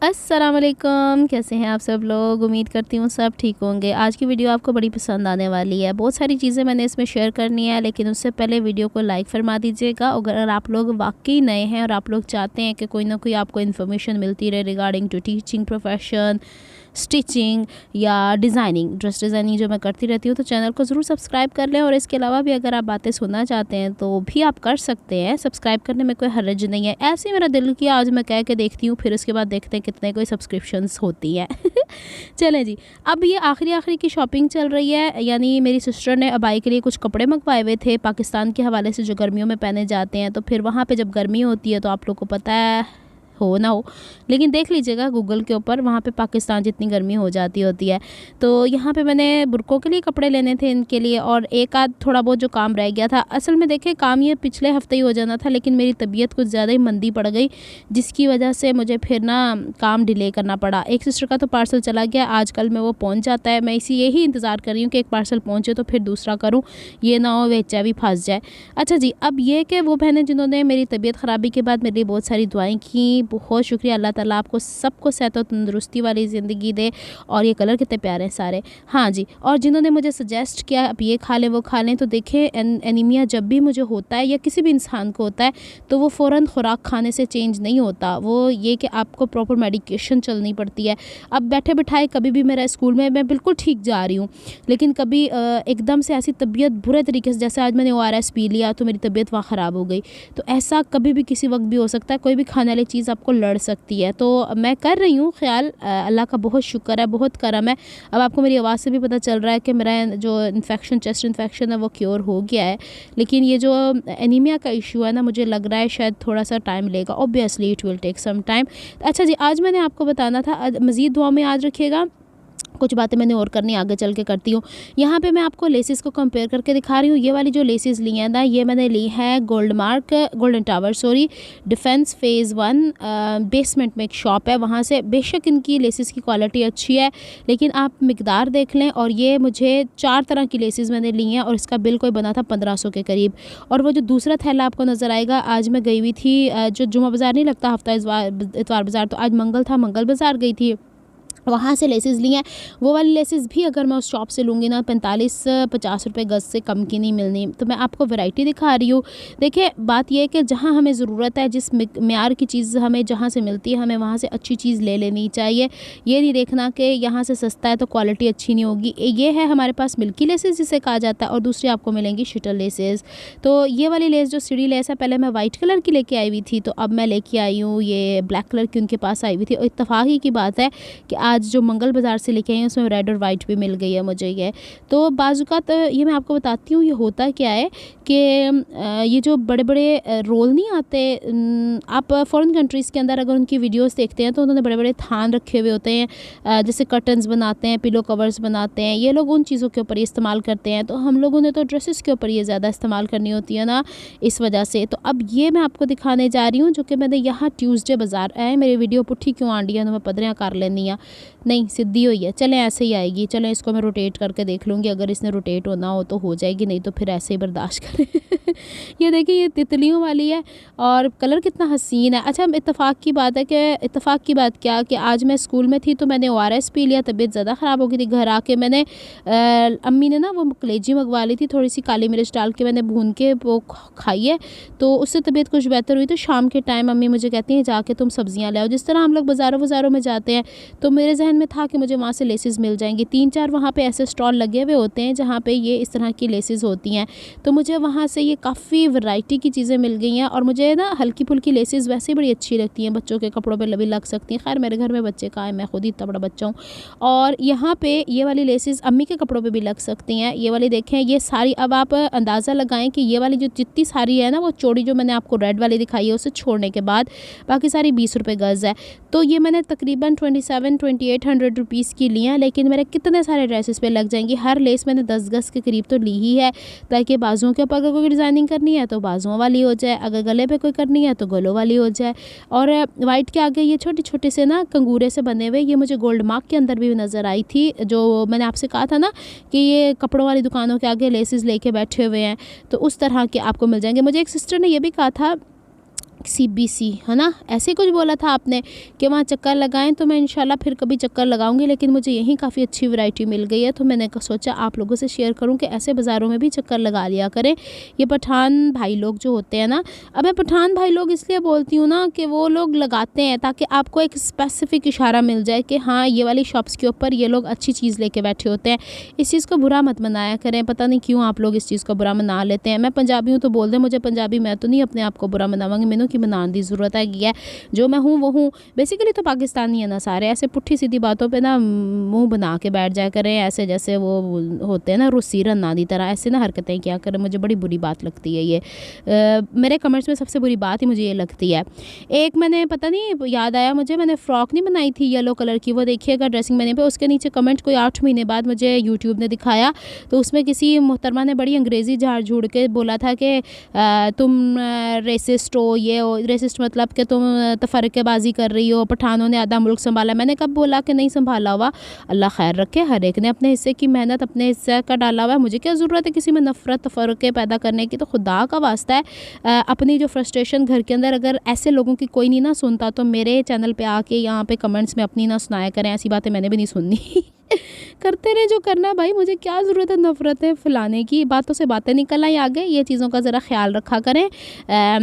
अस्सलाम वालेकुम, कैसे हैं आप सब लोग। उम्मीद करती हूँ सब ठीक होंगे। आज की वीडियो आपको बड़ी पसंद आने वाली है। बहुत सारी चीज़ें मैंने इसमें शेयर करनी है, लेकिन उससे पहले वीडियो को लाइक फरमा दीजिएगा। अगर आप लोग वाकई नए हैं और आप लोग चाहते हैं कि कोई ना कोई आपको इन्फॉर्मेशन मिलती रहे regarding to teaching profession, stitching या डिज़ाइनिंग, ड्रेस डिज़ाइनिंग जो मैं करती रहती हूँ, तो चैनल को ज़रूर सब्सक्राइब कर लें। और इसके अलावा भी अगर आप बातें सुनना चाहते हैं तो भी आप कर सकते हैं। सब्सक्राइब करने में कोई हर्ज नहीं है। ऐसे ही मेरा दिल किया आज मैं कह के देखती हूँ, फिर उसके बाद देखते हैं कितने कोई सब्सक्रिप्शंस होती हैं। चलें जी, अब ये आखिरी की शॉपिंग चल रही है। यानी मेरी सिस्टर ने अबाई के लिए कुछ कपड़े मंगवाए हुए थे पाकिस्तान के हवाले से, जो गर्मियों में पहने जाते हैं। तो फिर वहाँ पे जब गर्मी होती है तो आप लोग को पता है, हो ना हो, लेकिन देख लीजिएगा गूगल के ऊपर, वहाँ पे पाकिस्तान जितनी गर्मी हो जाती होती है। तो यहाँ पे मैंने बुरकों के लिए कपड़े लेने थे इनके लिए, और एक आध थोड़ा बहुत जो काम रह गया था। असल में देखें, काम ये पिछले हफ्ते ही हो जाना था, लेकिन मेरी तबीयत कुछ ज़्यादा ही मंदी पड़ गई, जिसकी वजह से मुझे फिर ना काम डिले करना पड़ा। एक सिस्टर का तो पार्सल चला गया, आज कल में वो पहुँच जाता है। मैं यही इंतज़ार कर रही हूँ कि एक पार्सल पहुँचे तो फिर दूसरा करूँ, ये ना हो बेचा भी फंस जाए। अच्छा जी, अब ये कि वो बहनें जिन्होंने मेरी तबीयत ख़राबी के बाद मेरे लिए बहुत सारी दुआएँ की, बहुत शुक्रिया। अल्लाह ताला आपको सबको सेहत और तंदुरुस्ती वाली ज़िंदगी दे। और ये कलर कितने प्यारे हैं सारे। हाँ जी, और जिन्होंने मुझे सजेस्ट किया अब ये खा लें वो खा लें, तो देखें एनीमिया जब भी मुझे होता है या किसी भी इंसान को होता है तो वो फ़ौरन खुराक खाने से चेंज नहीं होता। वो ये कि आपको प्रॉपर मेडिकेशन चलनी पड़ती है। अब बैठे बिठाए कभी भी मेरा स्कूल में मैं बिल्कुल ठीक जा रही हूँ, लेकिन कभी एकदम से ऐसी तबीयत बुरे तरीके से, जैसे आज मैंने ORS पी लिया तो मेरी तबीयत वहाँ ख़राब हो गई। तो ऐसा कभी भी किसी वक्त भी हो सकता है। कोई भी खाने वाली चीज़ आपको लड़ सकती है। तो मैं कर रही हूँ ख्याल, अल्लाह का बहुत शुक्र है, बहुत करम है। अब आपको मेरी आवाज़ से भी पता चल रहा है कि मेरा जो इन्फेक्शन, चेस्ट इन्फेक्शन है, वो क्योर हो गया है। लेकिन ये जो एनीमिया का इशू है ना, मुझे लग रहा है शायद थोड़ा सा टाइम लेगा। Obviously it will take some time. अच्छा जी, आज मैंने आपको बताना था, मज़ीद दुआ में याद रखिएगा। कुछ बातें मैंने और करनी, आगे चल के करती हूँ। यहाँ पे मैं आपको लेसेस को कंपेयर करके दिखा रही हूँ। ये वाली जो लेसेस ली हैं ना, ये मैंने ली है golden tower defence phase 1 basement में एक शॉप है, वहाँ से। बेशक इनकी लेसेस की क्वालिटी अच्छी है, लेकिन आप मिकदार देख लें। और ये मुझे 4 तरह की लेसेस मैंने ली हैं, और इसका बिल कोई बना था 1500 के करीब। और वो जो दूसरा थैला आपको नज़र आएगा, आज मैं गई हुई थी, जो जुमा बाज़ार नहीं लगता हफ्ता इतवार बाज़ार, तो आज मंगल था, मंगल बाज़ार गई थी, वहाँ से लेसेस ली हैं। वो वाली लेसेस भी अगर मैं उस शॉप से लूँगी ना, 45-50 रुपये गज़ से कम की नहीं मिलनी। तो मैं आपको वैरायटी दिखा रही हूँ। देखिए, बात यह है कि जहाँ हमें ज़रूरत है, जिस म्यार की चीज़ हमें जहाँ से मिलती है, हमें वहाँ से अच्छी चीज़ ले लेनी चाहिए। ये नहीं देखना कि यहाँ से सस्ता है तो क्वालिटी अच्छी नहीं होगी। ये है हमारे पास मिल्की लेसेस जिसे कहा जाता है, और दूसरी आपको मिलेंगी शटल लेसेस। तो ये वाली लेस जो सीढ़ी लेस है, पहले मैं वाइट कलर की लेके आई हुई थी, तो अब मैं लेके आई हूँ ये ब्लैक कलर की, उनके पास आई हुई थी। और इत्तफाक़ की बात है कि आज जो मंगल बाज़ार से लेके आई हैं उसमें रेड और वाइट भी मिल गई है मुझे ये। तो बाज़ुकात ये मैं आपको बताती हूँ, ये होता क्या है कि ये जो बड़े बड़े रोल नहीं आते, आप फ़ॉरेन कंट्रीज़ के अंदर अगर उनकी वीडियोस देखते हैं तो उन्होंने बड़े बड़े थान रखे हुए होते हैं, जैसे कर्टन्स बनाते हैं, पिलो कवर्स बनाते हैं, ये लोग उन चीज़ों के ऊपर इस्तेमाल करते हैं। तो हम लोगों ने तो ड्रेसेस के ऊपर ये ज़्यादा इस्तेमाल करनी होती है ना, इस वजह से। तो अब ये मैं आपको दिखाने जा रही हूँ, जो कि मैंने यहाँ ट्यूसडे बाज़ार है। मेरी वीडियो पुट्ठी क्यों आंडी है, तो मैं पदरियाँ कर लेनी है, नहीं सीधी हुई है। चलें ऐसे ही आएगी। चलें इसको मैं रोटेट करके देख लूँगी, अगर इसने रोटेट होना हो तो हो जाएगी, नहीं तो फिर ऐसे ही बर्दाश्त करें। ये देखिए, ये तितलियों वाली है और कलर कितना हसीन है। अच्छा, इत्तेफाक की बात है कि इत्तेफाक की बात क्या कि आज मैं स्कूल में थी तो मैंने ORS पी लिया, तबीयत ज़्यादा ख़राब हो गई थी। घर आके मैंने अम्मी ने ना वो कलेजी मंगवा ली थी, थोड़ी सी काली मिर्च डाल के मैंने भून के वो खाई है, तो उससे तबीयत कुछ बेहतर हुई। तो शाम के टाइम अम्मी मुझे कहती हैं जाके तुम सब्ज़ियाँ ले आओ। जिस तरह हम लोग बाज़ारों में जाते हैं, तो मेरे जहन में था कि मुझे वहाँ से लेसेस मिल जाएंगी। 3-4 वहाँ पे ऐसे स्टॉल लगे हुए होते हैं जहाँ पे ये इस तरह की लेसेस होती हैं। तो मुझे वहाँ से ये काफ़ी वैरायटी की चीज़ें मिल गई हैं। और मुझे ना हल्की फुल्की लेसेस वैसे बड़ी अच्छी लगती हैं, बच्चों के कपड़ों पे भी लग सकती हैं। खैर मेरे घर में बच्चे कहाँ हैं, मैं खुद ही इतना बड़ा बच्चा हूँ। और यहाँ पे ये वाली लेसेस अम्मी के कपड़ों पे भी लग सकती हैं। ये वाली देखें, ये सारी, अब आप अंदाज़ा लगाएं कि ये वाली जो जितनी सारी है ना, वो चौड़ी जो मैंने आपको रेड वाली दिखाई है उसे छोड़ने के बाद बाकी सारी 20 रुपये गज़ है। तो ये मैंने तकरीबन 2700-2800 रुपीज़ की ली हैं, लेकिन मेरे कितने सारे ड्रेसेस पे लग जाएंगी। हर लेस मैंने 10 गज़ के करीब तो ली ही है, ताकि बाजुओं के ऊपर अगर कोई डिज़ाइनिंग करनी है तो बाजुओं वाली हो जाए, अगर गले पे कोई करनी है तो गलों वाली हो जाए। और वाइट के आगे ये छोटे छोटे से ना कंगूरे से बने हुए, ये मुझे गोल्ड मार्क के अंदर भी नज़र आई थी, जो मैंने आपसे कहा था ना कि ये कपड़ों वाली दुकानों के आगे लेसेस लेके बैठे हुए हैं, तो उस तरह के आपको मिल जाएंगे। मुझे एक सिस्टर ने यह भी कहा था CBC है ना, ऐसे कुछ बोला था आपने कि वहाँ चक्कर लगाएं। तो मैं इंशाल्लाह फिर कभी चक्कर लगाऊंगी, लेकिन मुझे यहीं काफ़ी अच्छी वैरायटी मिल गई है, तो मैंने सोचा आप लोगों से शेयर करूं कि ऐसे बाज़ारों में भी चक्कर लगा लिया करें। ये पठान भाई लोग जो होते हैं ना, अब मैं पठान भाई लोग इसलिए बोलती हूँ ना कि वो लोग लगाते हैं ताकि आपको एक स्पेसिफिक इशारा मिल जाए कि हाँ ये वाली शॉप्स के ऊपर ये लोग अच्छी चीज़ लेके बैठे होते हैं। इस चीज़ को बुरा मत मनाया करें, पता नहीं क्यों आप लोग इस चीज़ को बुरा मना लेते हैं। मैं पंजाबी हूँ तो बोल दें मुझे पंजाबी, मैं तो नहीं अपने आप को बुरा मनावांगी, मैनू की मनाने की ज़रूरत है जो मैं हूँ वो हूँ। बेसिकली तो पाकिस्तानी है ना सारे, ऐसे पुट्ठी सीधी बातों पे ना मुंह बना के बैठ जाया करें, ऐसे जैसे वो होते हैं ना रूसी रन्ना की तरह, ऐसे ना हरकतें क्या करें, मुझे बड़ी बुरी बात लगती है ये। मेरे कमेंट्स में सबसे बुरी बात ही मुझे ये लगती है। एक मैंने पता नहीं याद आया मुझे, मैंने फ़्रॉक नहीं बनाई थी येलो कलर की, वो देखिएगा ड्रेसिंग मैंने पे, उसके नीचे कमेंट कोई 8 महीने बाद मुझे यूट्यूब ने दिखाया, तो उसमें किसी मोहतरमा ने बड़ी अंग्रेज़ी झाड़ झूड़ के बोला था कि तुम रेसिस्ट हो, ये हो, रेसिस्ट मतलब कि तुम तफरक़ेबाज़ी कर रही हो, पठानों ने आधा मुल्क संभाला। मैंने कब बोला कि नहीं संभाला हुआ, अल्लाह खैर रखे, हर एक ने अपने हिस्से की मेहनत अपने हिस्से का डाला हुआ है, मुझे क्या ज़रूरत है किसी में नफ़रत तफरक़े पैदा करने की। तो खुदा का वास्ता है अपनी जो फ्रस्ट्रेशन घर के अंदर अगर ऐसे लोगों की कोई नहीं ना सुनता तो मेरे चैनल पे आके यहाँ पे कमेंट्स में अपनी ना सुनाया करें, ऐसी बातें मैंने भी नहीं सुननी। करते रहे जो करना भाई, मुझे क्या ज़रूरत है नफ़रतें फैलाने की, बातों से बातें निकल आई आगे। ये चीज़ों का ज़रा ख्याल रखा करें।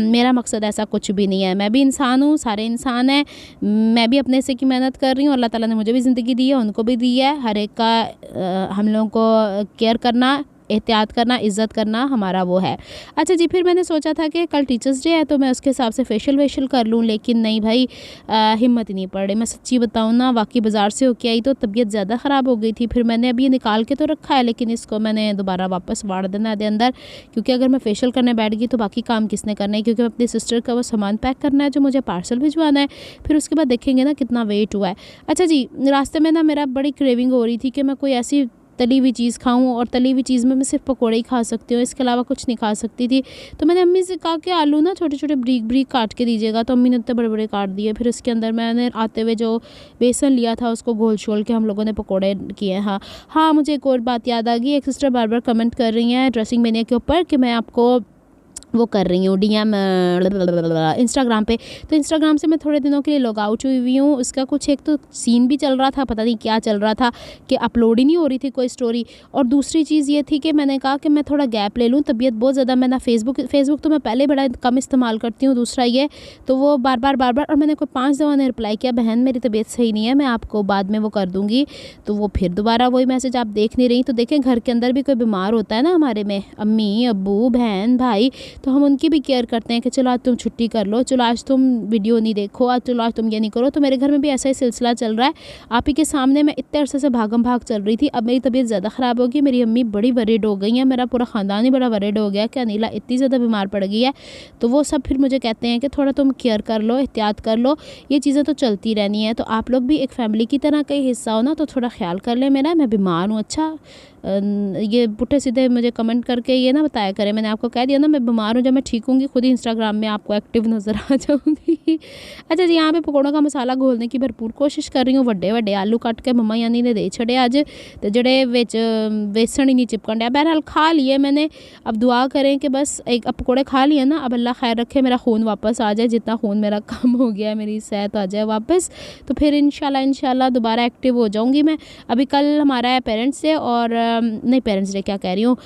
मेरा मकसद ऐसा कुछ भी नहीं है, मैं भी इंसान हूँ, सारे इंसान हैं, मैं भी अपने से की मेहनत कर रही हूँ, अल्लाह ताला ने मुझे भी ज़िंदगी दी है, उनको भी दी है। हर एक का हम लोगों को केयर करना, एहतियात करना, इज़्ज़त करना हमारा वो है। अच्छा जी, फिर मैंने सोचा था कि कल टीचर्स डे है तो मैं उसके हिसाब से फेशियल वेशियल कर लूँ, लेकिन नहीं भाई हिम्मत ही नहीं पड़ रही। मैं सच्ची बताऊँ ना, वाकई बाज़ार से होके आई तो तबीयत ज़्यादा ख़राब हो गई थी। फिर मैंने अभी निकाल के तो रखा है, लेकिन इसको मैंने दोबारा वापस वाड़ देना है अंदर, क्योंकि अगर मैं फेशियल करने बैठ गई तो बाकी काम किसने करना है, क्योंकि मैं अपनी सिस्टर का वो सामान पैक करना है जो मुझे पार्सल भिजवाना है, फिर उसके बाद देखेंगे ना कितना वेट हुआ है। अच्छा जी, रास्ते में ना मेरा बड़ी क्रेविंग हो रही थी कि मैं कोई ऐसी तली हुई चीज़ खाऊं, और तली हुई चीज़ में मैं सिर्फ पकौड़े ही खा सकती हूँ, इसके अलावा कुछ नहीं खा सकती थी। तो मैंने अम्मी से कहा कि आलू ना छोटे छोटे ब्रीक ब्रीक काट के दीजिएगा, तो अम्मी ने इतने बड़े बड़े काट दिए। फिर उसके अंदर मैंने आते हुए जो बेसन लिया था उसको घोल छोल के हम लोगों ने पकौड़े किए। हाँ, मुझे एक और बात याद आ गई। एक सिस्टर बार बार कमेंट कर रही हैं ड्रेसिंग मेन्यू के ऊपर कि मैं आपको वो कर रही हूँ DM इंस्टाग्राम पे, तो इंस्टाग्राम से मैं थोड़े दिनों के लिए लॉग आउट हुई हूँ। उसका कुछ एक तो सीन भी चल रहा था, पता नहीं क्या चल रहा था कि अपलोड ही नहीं हो रही थी कोई स्टोरी, और दूसरी चीज़ ये थी कि मैंने कहा कि मैं थोड़ा गैप ले लूँ, तबीयत बहुत ज़्यादा, मैं ना फेसबुक तो मैं पहले बड़ा कम इस्तेमाल करती हूँ, दूसरा ये तो वो बार बार और मैंने कोई 5 दफ़ा ने रिप्लाई किया, बहन मेरी तबीयत सही नहीं है, मैं आपको बाद में वो कर दूँगी। तो वो फिर दोबारा वही मैसेज आप देख नहीं रही। तो देखें, घर के अंदर भी कोई बीमार होता है ना हमारे में, अम्मी अब्बू बहन भाई, तो हम उनकी भी केयर करते हैं कि चलो आज तुम छुट्टी कर लो, चलो आज तुम वीडियो नहीं देखो, आज चलो आज तुम ये नहीं करो। तो मेरे घर में भी ऐसा ही सिलसिला चल रहा है। आप ही के सामने मैं इतने अरसे से भागम भाग चल रही थी, अब मेरी तबीयत ज़्यादा ख़राब होगी, मेरी अम्मी बड़ी वरीड हो गई है, मेरा पूरा ख़ानदान ही बड़ा वरीड हो गया कि अनीला इतनी ज़्यादा बीमार पड़ गई है। तो वो सब फिर मुझे कहते हैं कि थोड़ा तुम केयर कर लो, एहतियात कर लो, ये चीज़ें तो चलती रहनी है। तो आप लोग भी एक फ़ैमिली की तरह का ही हिस्सा हो ना, तो थोड़ा ख्याल कर लें मेरा, मैं बीमार हूँ। अच्छा, ये पुट्ठे सीधे मुझे कमेंट करके ये ना बताया करें, मैंने आपको कह दिया ना मैं बीमार हूँ, जब मैं ठीक होंगी खुद ही इंस्टाग्राम में आपको एक्टिव नज़र आ जाऊँगी। अच्छा जी, यहाँ पे पकौड़ों का मसाला घोलने की भरपूर कोशिश कर रही हूँ। वड्डे वड्डे आलू कट के मम्मा यानी ने दे छड़े अज, तो जड़े विच बेसन ही नहीं चिपकन डया। बहरहाल खा लिए मैंने, अब दुआ करें कि बस एक अब पकौड़े खा लिए ना, अब अल्लाह खैर रखे, मेरा खून वापस आ जाए, जितना खून मेरा कम हो गया है, मेरी सेहत आ जाए वापस, तो फिर इंशाल्लाह दोबारा एक्टिव हो जाऊँगी मैं। अभी कल हमारा है पेरेंट्स डे, और नहीं पेरेंट्स डे क्या कह रही हूँ,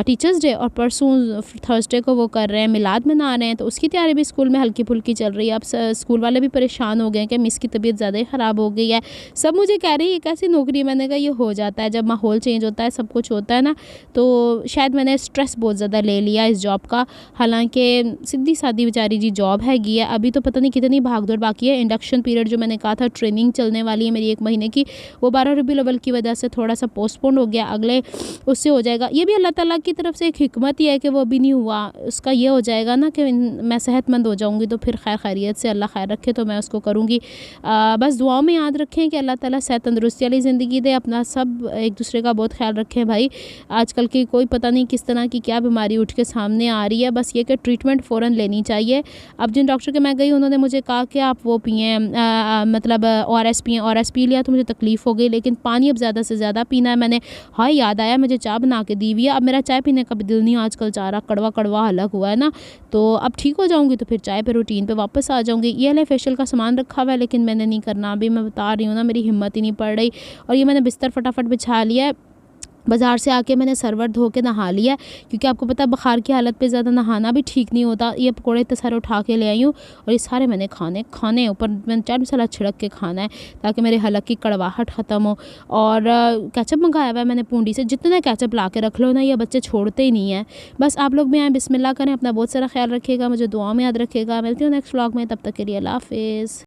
टीचर्स डे, और परसों थर्सडे को वो कर रहे हैं, मिलाद मना रहे हैं, तो उसकी तैयारी भी स्कूल में हल्की फुल्की चल रही है। अब स्कूल वाले भी परेशान हो गए हैं कि मिस की तबीयत ज़्यादा ही ख़राब हो गई है। सब मुझे कह रही है ये कैसी नौकरी, मैंने कहा ये हो जाता है, जब माहौल चेंज होता है सब कुछ होता है ना, तो शायद मैंने स्ट्रेस बहुत ज़्यादा ले लिया इस जॉब का। हालांकि सीधी सादी बेचारी जी जॉब हैगी है, अभी तो पता नहीं कितनी भागदौड़ बाकी है। इंडक्शन पीरियड जो मैंने कहा था, ट्रेनिंग चलने वाली है मेरी 1 महीने की, वो 12 रबीउल अव्वल की वजह से थोड़ा सा पोस्टपोन हो गया, अगले उससे हो जाएगा। ये भी अल्लाह ताला की तरफ से एक हिकमत ही है कि वो अभी नहीं हुआ, उसका ये हो जाएगा ना कि मैं सेहतमंद हो जाऊंगी, तो फिर खैर खैरियत से अल्लाह खैर रखे तो मैं उसको करूँगी। बस दुआओं में याद रखें कि अल्लाह ताला सेहत तंदुरुस्ती वाली ज़िंदगी दे, अपना सब एक दूसरे का बहुत ख्याल रखें भाई। आजकल की कोई पता नहीं किस तरह की क्या बीमारी उठ के सामने आ रही है, बस ये कि ट्रीटमेंट फ़ौरन लेनी चाहिए। अब जिन डॉक्टर के मैं गई उन्होंने मुझे कहा कि आप वो पिएँ, मतलब ORS पिएँ। ORS पी लिया तो मुझे तकलीफ़ हो गई, लेकिन पानी अब ज़्यादा से ज़्यादा पीना है मैंने। हाँ, याद आया मुझे चाय बना के दी हुई है, अब मेरा चाय पीने का भी दिल नहीं आजकल चाह रहा, कड़वा कड़वा हलक तक हुआ है ना, तो अब ठीक हो जाऊँगी तो फिर चाय पे रूटीन पे वापस आ जाऊँगी। ये वाले फेशियल का सामान रखा हुआ है लेकिन मैंने नहीं करना, अभी मैं बता रही हूँ ना, मेरी हिम्मत ही नहीं पड़ रही। और ये मैंने बिस्तर फटाफट बिछा लिया है। बाज़ार से आके मैंने सरवर धो के नहा लिया है, क्योंकि आपको पता है बुखार की हालत पे ज़्यादा नहाना भी ठीक नहीं होता। ये पकौड़े इतने सारे उठा के ले आई हूँ और ये सारे मैंने खाने ऊपर मैंने चाट मसाला छिड़क के खाना है ताकि मेरे हलक की कड़वाहट ख़त्म हो। और केचप मंगाया हुआ है मैंने पूंडी से, जितना केचप ला के रख लो ना, ये बच्चे छोड़ते ही नहीं हैं। बस आप लोग भी आएँ, बिस्मिल्लाह करें, अपना बहुत सारा ख्याल रखिएगा, मुझे दुआ में याद रखिएगा। मिलती हूँ नेक्स्ट व्लॉग में, तब तक के लिए अल्लाह हाफ़िज़।